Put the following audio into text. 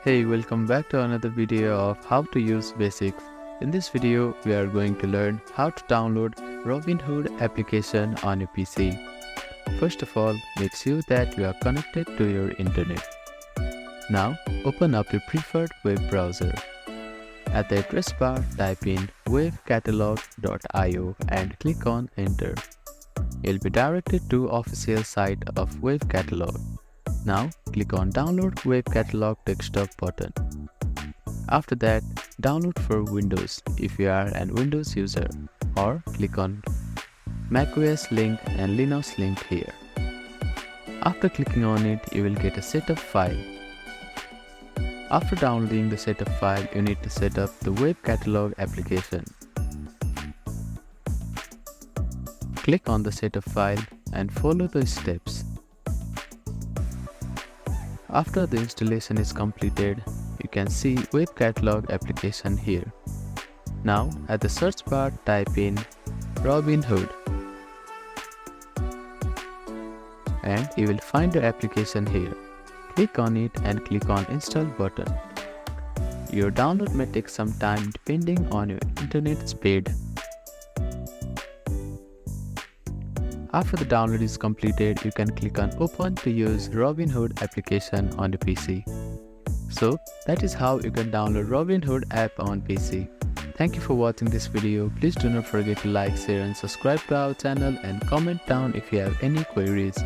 Hey, welcome back to another video of how to use basics. In this video, we are going to learn how to download Robinhood application on your PC. First of all, make sure that you are connected to your internet. Now, open up your preferred web browser. At the address bar, type in webcatalog.io and click on Enter. You'll be directed to official site of Web Catalog. Now, click on Download Web Catalog Desktop button. After that, download for Windows if you are a Windows user, or click on macOS link and Linux link here. After clicking on it, you will get a setup file. After downloading the setup file, you need to set up the Web Catalog application. Click on the setup file and follow the steps. After the installation is completed, you can see Web Catalog application here. Now, at the search bar, type in Robinhood and you will find the application here. Click on it and click on Install button. Your download may take some time depending on your internet speed. After the download is completed, you can click on Open to use Robinhood application on the PC. So, that is how you can download Robinhood app on PC. Thank you for watching this video. Please do not forget to like, share and subscribe to our channel and comment down if you have any queries.